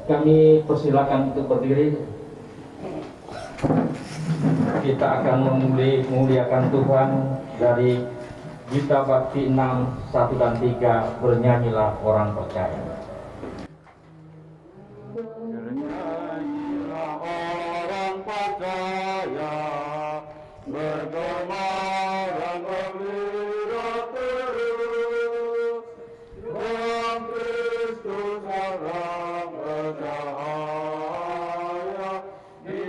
Kami persilakan untuk berdiri. Kita akan memuliakan Tuhan dari Gita Bakti 6, 1 dan 3, bernyanyilah orang percaya. Bernyanyilah orang percaya, bergema dan bergembira terus, dalam Kristus orang bercahaya, di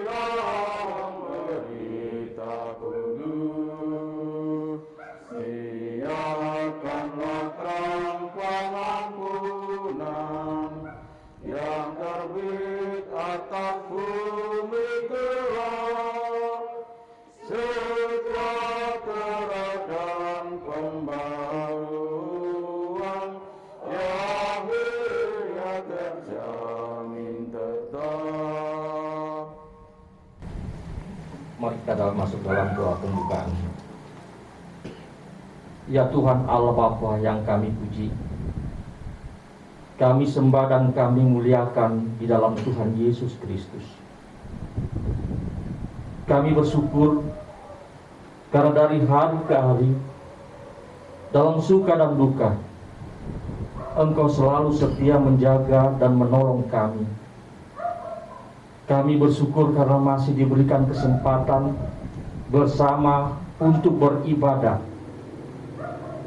dalam berita kudus. Siarkanlah terang pengampunan yang terbit atas bumi gelap, sejahtera dan pembaruan yang akhirnya terjamin tetap. Mari kita masuk dalam doa pembukaan. Ya Tuhan Allah Bapa yang kami puji, kami sembah dan kami muliakan di dalam Tuhan Yesus Kristus. Kami bersyukur karena dari hari ke hari, dalam suka dan duka, Engkau selalu setia menjaga dan menolong kami. Kami bersyukur karena masih diberikan kesempatan bersama untuk beribadah.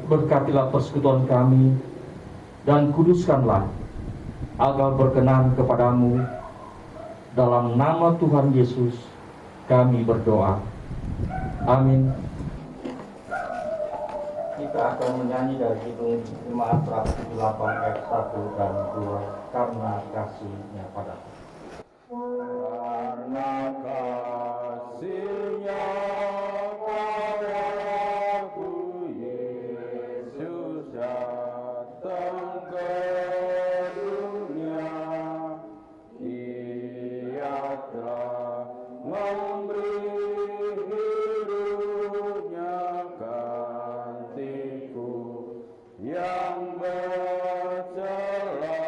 Berkatilah persekutuan kami dan kuduskanlah agar berkenan kepadamu. Dalam nama Tuhan Yesus kami berdoa. Amin. Kita akan menyanyi dari Kidung 578 ayat 1 dan 2, karena kasih-Nya padaku. Karena kasih-Nya padaku, Yesus datang ke dunia. Ia telah memberi hidupnya gantiku yang bercela.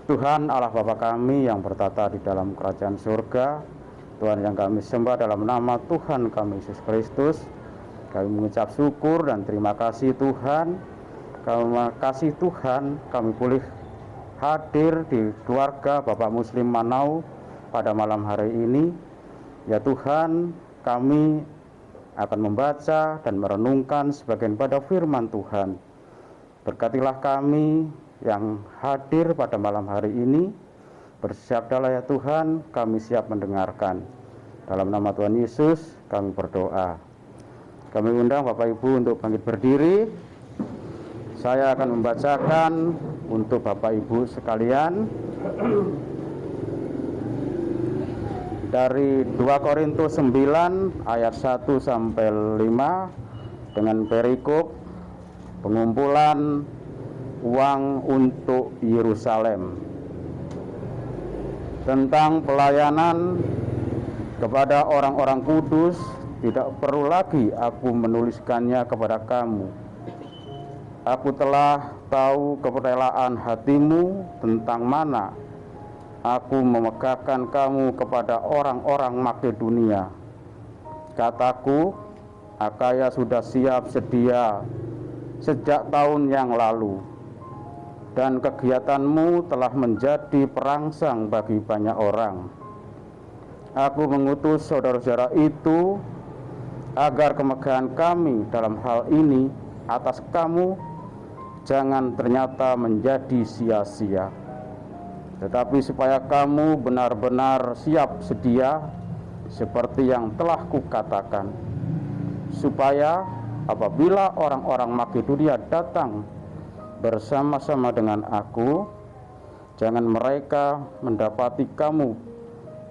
Tuhan Allah Bapa kami yang bertata di dalam kerajaan surga, Tuhan yang kami sembah dalam nama Tuhan kami Yesus Kristus, kami mengucap syukur dan terima kasih Tuhan. Terima kasih Tuhan, kami boleh hadir di keluarga Bapak Muslim Manau pada malam hari ini. Ya Tuhan, kami akan membaca dan merenungkan sebagian pada firman Tuhan. Berkatilah kami yang hadir pada malam hari ini. Bersiaplah ya Tuhan, kami siap mendengarkan. Dalam nama Tuhan Yesus kami berdoa. Kami undang Bapak Ibu untuk bangkit berdiri. Saya akan membacakan untuk Bapak Ibu sekalian dari 2 Korintus 9 ayat 1 sampai 5 dengan perikop pengumpulan uang untuk Yerusalem, tentang pelayanan kepada orang-orang kudus. Tidak perlu lagi aku menuliskannya kepada kamu. Aku telah tahu kerelaan hatimu tentang mana aku memegahkan kamu kepada orang-orang Makedonia. Kataku, Akaya sudah siap sedia sejak tahun yang lalu, dan kegiatanmu telah menjadi perangsang bagi banyak orang. Aku mengutus saudara-saudara itu agar kemegahan kami dalam hal ini atas kamu jangan ternyata menjadi sia-sia, tetapi supaya kamu benar-benar siap sedia seperti yang telah kukatakan, supaya apabila orang-orang Makedonia datang bersama-sama dengan aku, Jangan mereka mendapati kamu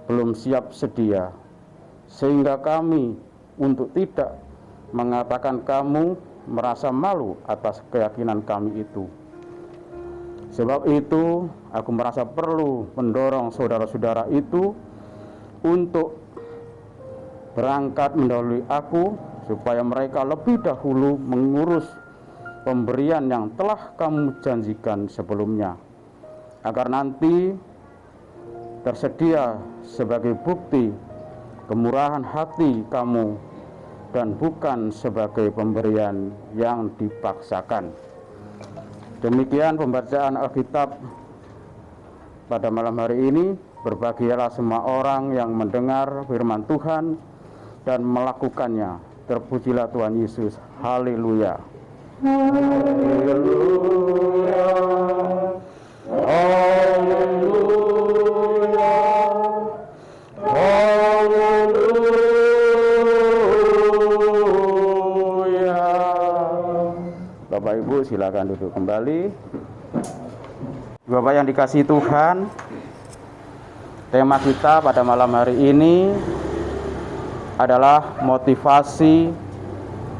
belum siap sedia, sehingga kami untuk tidak mengatakan kamu merasa malu atas keyakinan kami itu. Sebab itu, aku merasa perlu mendorong saudara-saudara itu untuk berangkat mendahului aku, supaya mereka lebih dahulu mengurus pemberian yang telah kamu janjikan sebelumnya, agar nanti tersedia sebagai bukti kemurahan hati kamu dan bukan sebagai pemberian yang dipaksakan. Demikian pembacaan Alkitab pada malam hari ini. Berbahagialah semua orang yang mendengar firman Tuhan dan melakukannya. Terpujilah Tuhan Yesus. Haleluya. Haleluya. Haleluya. Haleluya. Bapak Ibu silakan duduk kembali. Bapak yang dikasihi Tuhan, tema kita pada malam hari ini adalah motivasi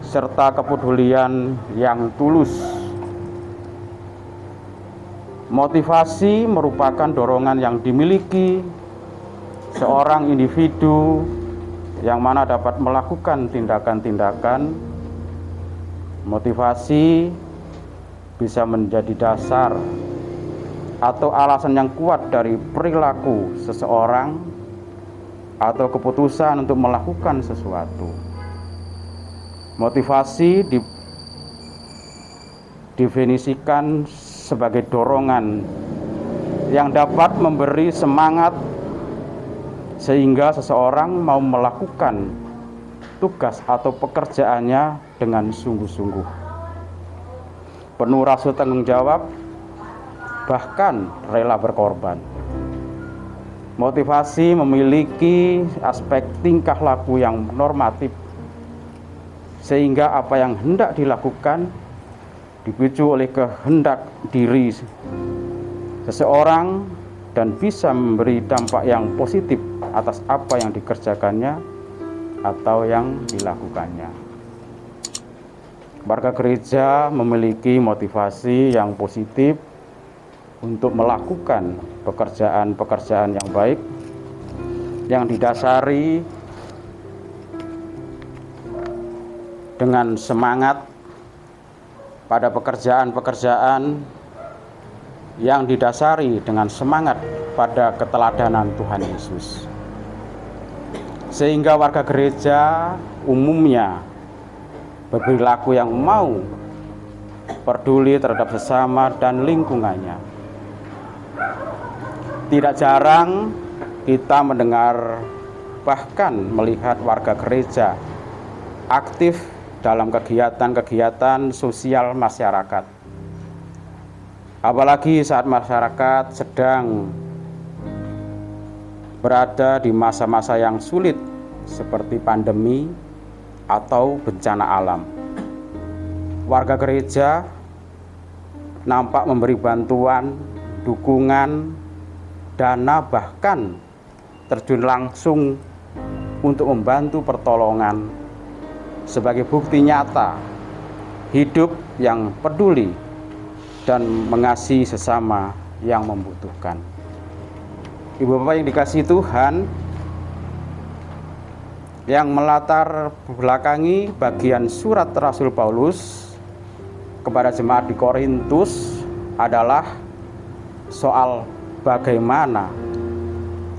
serta kepedulian yang tulus. Motivasi merupakan dorongan yang dimiliki seorang individu yang mana dapat melakukan tindakan-tindakan. Motivasi bisa menjadi dasar atau alasan yang kuat dari perilaku seseorang atau keputusan untuk melakukan sesuatu. Motivasi didefinisikan sebagai dorongan yang dapat memberi semangat sehingga seseorang mau melakukan tugas atau pekerjaannya dengan sungguh-sungguh, penuh rasa tanggung jawab, bahkan rela berkorban. Motivasi memiliki aspek tingkah laku yang normatif, sehingga apa yang hendak dilakukan dipicu oleh kehendak diri seseorang dan bisa memberi dampak yang positif atas apa yang dikerjakannya atau yang dilakukannya. Warga gereja memiliki motivasi yang positif untuk melakukan pekerjaan-pekerjaan yang baik yang didasari dengan semangat pada pekerjaan-pekerjaan yang didasari dengan semangat pada keteladanan Tuhan Yesus. Sehingga warga gereja umumnya berperilaku yang mau peduli terhadap sesama dan lingkungannya. Tidak jarang kita mendengar bahkan melihat warga gereja aktif dalam kegiatan-kegiatan sosial masyarakat. Apalagi saat masyarakat sedang berada di masa-masa yang sulit seperti pandemi atau bencana alam. Warga gereja nampak memberi bantuan, dukungan, dana, bahkan terjun langsung untuk membantu pertolongan sebagai bukti nyata hidup yang peduli dan mengasihi sesama yang membutuhkan. Ibu bapak yang dikasihi Tuhan, yang melatar belakangi bagian surat Rasul Paulus kepada jemaat di Korintus adalah soal bagaimana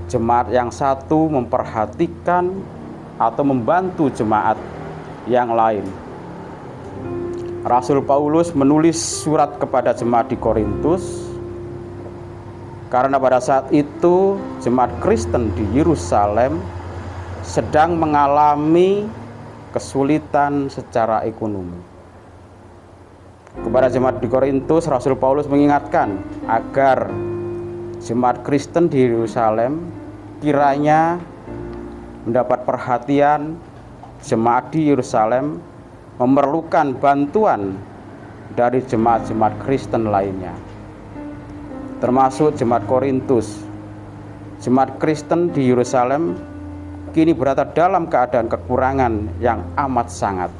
jemaat yang satu memperhatikan atau membantu jemaat yang lain. Rasul Paulus menulis surat kepada jemaat di Korintus karena pada saat itu jemaat Kristen di Yerusalem sedang mengalami kesulitan secara ekonomi. Kepada jemaat di Korintus, Rasul Paulus mengingatkan agar jemaat Kristen di Yerusalem kiranya mendapat perhatian. Jemaat di Yerusalem memerlukan bantuan dari jemaat-jemaat Kristen lainnya. termasuk jemaat Korintus. Jemaat Kristen di Yerusalem kini berada dalam keadaan kekurangan yang amat sangat.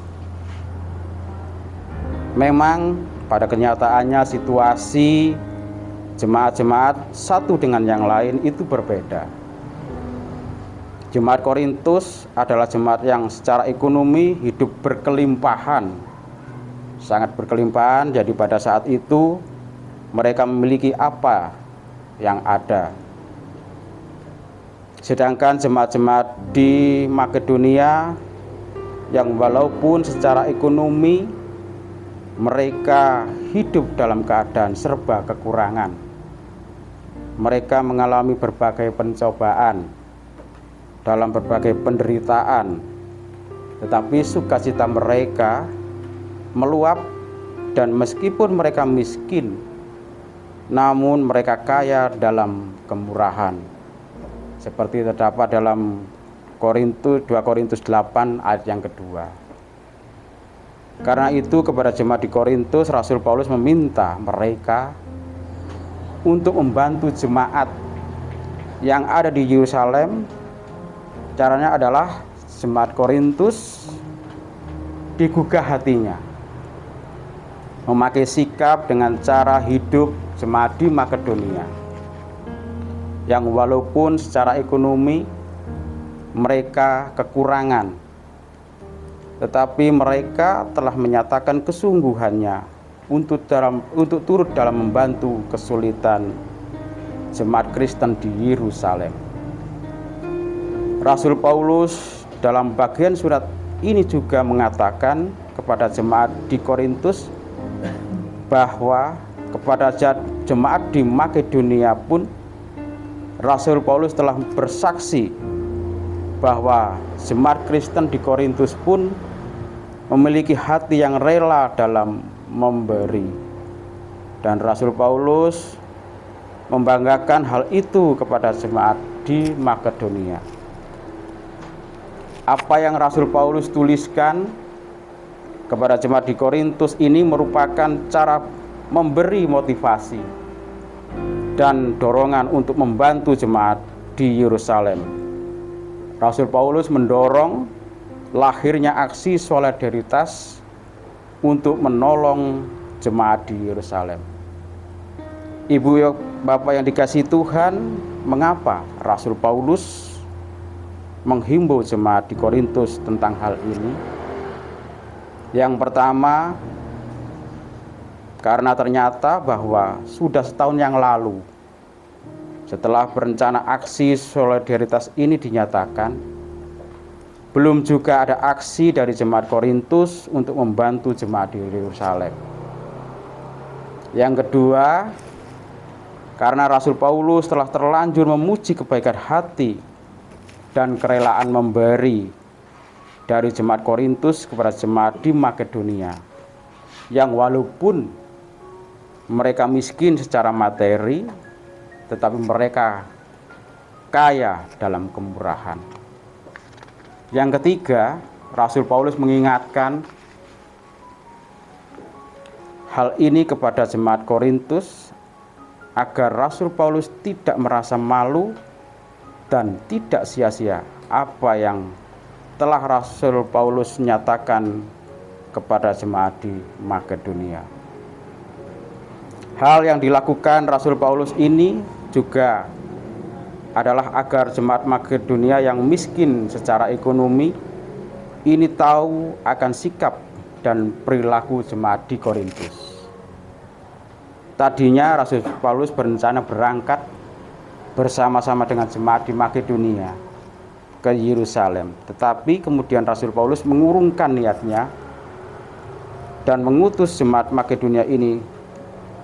Memang pada kenyataannya situasi jemaat-jemaat satu dengan yang lain itu berbeda. Jemaat Korintus adalah jemaat yang secara ekonomi hidup berkelimpahan, sangat berkelimpahan. Jadi pada saat itu mereka memiliki apa yang ada. Sedangkan jemaat-jemaat di Makedonia yang walaupun secara ekonomi mereka hidup dalam keadaan serba kekurangan, mereka mengalami berbagai pencobaan, dalam berbagai penderitaan, tetapi sukacita mereka meluap, dan meskipun mereka miskin, namun mereka kaya dalam kemurahan. Seperti terdapat dalam 2 Korintus 8 ayat yang kedua. Karena itu kepada jemaat di Korintus, Rasul Paulus meminta mereka untuk membantu jemaat yang ada di Yerusalem. Caranya adalah jemaat Korintus digugah hatinya, memakai sikap dengan cara hidup jemaat di Makedonia, yang walaupun secara ekonomi mereka kekurangan, tetapi mereka telah menyatakan kesungguhannya untuk turut dalam membantu kesulitan jemaat Kristen di Yerusalem. Rasul Paulus dalam bagian surat ini juga mengatakan kepada jemaat di Korintus bahwa kepada jemaat di Makedonia pun Rasul Paulus telah bersaksi bahwa jemaat Kristen di Korintus pun memiliki hati yang rela dalam memberi. Dan Rasul Paulus membanggakan hal itu kepada jemaat di Makedonia. Apa yang Rasul Paulus tuliskan kepada jemaat di Korintus ini merupakan cara memberi motivasi dan dorongan untuk membantu jemaat di Yerusalem. Rasul Paulus mendorong lahirnya aksi solidaritas untuk menolong jemaat di Yerusalem. Ibu Bapak yang dikasihi Tuhan, mengapa Rasul Paulus menghimbau jemaat di Korintus tentang hal ini? Yang pertama, karena ternyata bahwa sudah setahun yang lalu setelah berencana aksi solidaritas ini dinyatakan, belum juga ada aksi dari jemaat Korintus untuk membantu jemaat di Yerusalem. Yang kedua, karena Rasul Paulus telah terlanjur memuji kebaikan hati dan kerelaan memberi dari jemaat Korintus kepada jemaat di Makedonia, yang walaupun mereka miskin secara materi, tetapi mereka kaya dalam kemurahan. Yang ketiga, Rasul Paulus mengingatkan hal ini kepada jemaat Korintus agar Rasul Paulus tidak merasa malu dan tidak sia-sia apa yang telah Rasul Paulus nyatakan kepada jemaat di Makedonia. Hal yang dilakukan Rasul Paulus ini juga adalah agar jemaat Makedonia yang miskin secara ekonomi ini tahu akan sikap dan perilaku jemaat di Korintus. Tadinya Rasul Paulus berencana berangkat bersama-sama dengan jemaat di Makedonia ke Yerusalem, tetapi kemudian Rasul Paulus mengurungkan niatnya dan mengutus jemaat Makedonia ini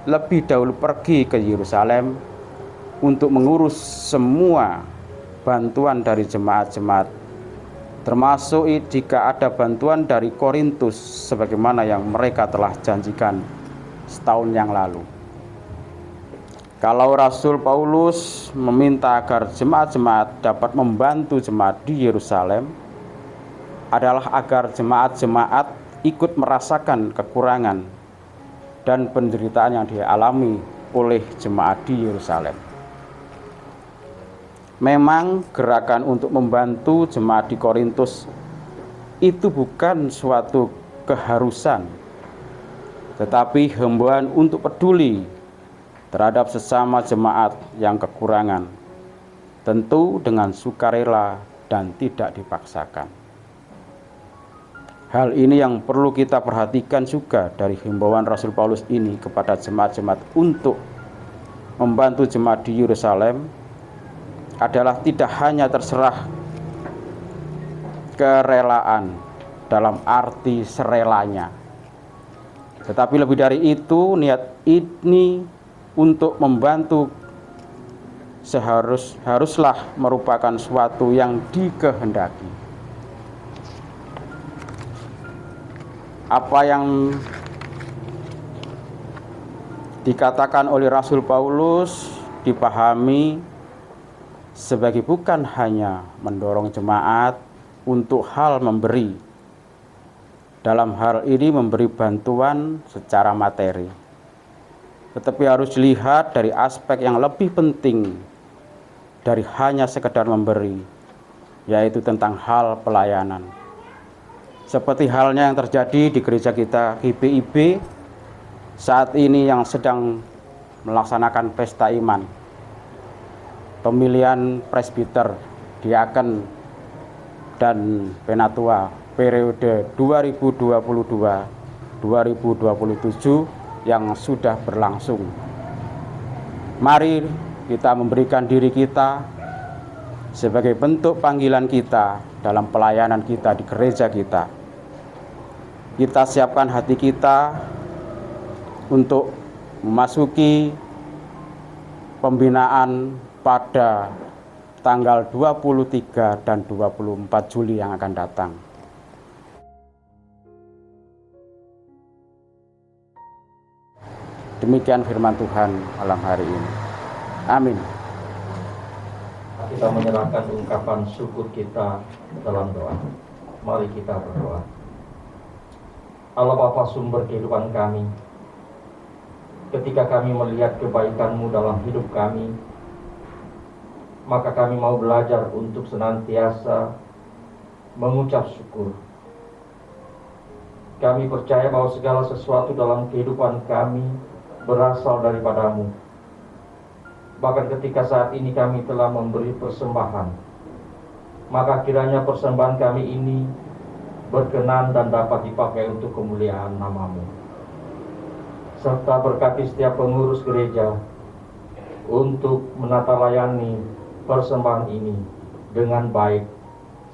lebih dahulu pergi ke Yerusalem untuk mengurus semua bantuan dari jemaat-jemaat, termasuk jika ada bantuan dari Korintus sebagaimana yang mereka telah janjikan setahun yang lalu. Kalau Rasul Paulus meminta agar jemaat-jemaat dapat membantu jemaat di Yerusalem, adalah agar jemaat-jemaat ikut merasakan kekurangan dan penderitaan yang dialami oleh jemaat di Yerusalem. Memang gerakan untuk membantu jemaat di Korintus itu bukan suatu keharusan, tetapi himbauan untuk peduli terhadap sesama jemaat yang kekurangan, tentu dengan sukarela dan tidak dipaksakan. Hal ini yang perlu kita perhatikan juga dari himbauan Rasul Paulus ini kepada jemaat-jemaat untuk membantu jemaat di Yerusalem adalah tidak hanya terserah kerelaan dalam arti serelanya, tetapi lebih dari itu niat ini untuk membantu haruslah merupakan suatu yang dikehendaki. Apa yang dikatakan oleh Rasul Paulus dipahami sebagai bukan hanya mendorong jemaat untuk hal memberi. Dalam hal ini memberi bantuan secara materi, tetapi harus dilihat dari aspek yang lebih penting dari hanya sekedar memberi, yaitu tentang hal pelayanan. Seperti halnya yang terjadi di gereja kita GBIB saat ini yang sedang melaksanakan pesta iman, pemilihan presbiter, diaken, dan penatua periode 2022-2027 yang sudah berlangsung. Mari kita memberikan diri kita sebagai bentuk panggilan kita dalam pelayanan kita di gereja kita. Kita siapkan hati kita untuk memasuki pembinaan pada tanggal 23 dan 24 Juli yang akan datang. Demikian firman Tuhan malam hari ini. Amin. Kita menyerahkan ungkapan syukur kita dalam doa. Mari kita berdoa. Allah Bapa sumber kehidupan kami, ketika kami melihat kebaikan-Mu dalam hidup kami, maka kami mau belajar untuk senantiasa mengucap syukur. Kami percaya bahwa segala sesuatu dalam kehidupan kami berasal daripada-Mu. Bahkan ketika saat ini kami telah memberi persembahan, maka kiranya persembahan kami ini berkenan dan dapat dipakai untuk kemuliaan nama-Mu. Serta berkati setiap pengurus gereja untuk menata layani persembahan ini dengan baik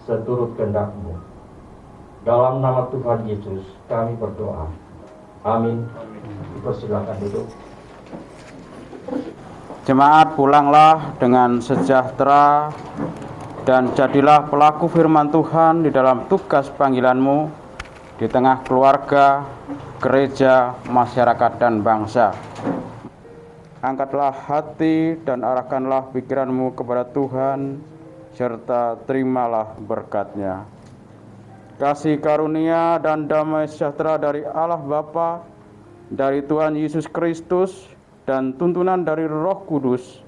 seturut kehendak-Mu. Dalam nama Tuhan Yesus kami berdoa. Amin. Dipersilakan duduk. Jemaat, pulanglah dengan sejahtera dan jadilah pelaku firman Tuhan di dalam tugas panggilan-Mu di tengah keluarga, gereja, masyarakat, dan bangsa. Angkatlah hati dan arahkanlah pikiran-Mu kepada Tuhan, serta terimalah berkat-Nya. Kasih karunia dan damai sejahtera dari Allah Bapa, dari Tuhan Yesus Kristus, dan tuntunan dari Roh Kudus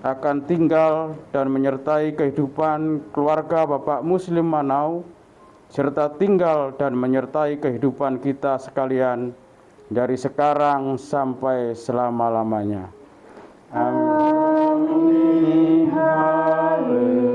akan tinggal dan menyertai kehidupan keluarga Bapak Muslim Manau, serta tinggal dan menyertai kehidupan kita sekalian dari sekarang sampai selama-lamanya. Amin. Haleluya.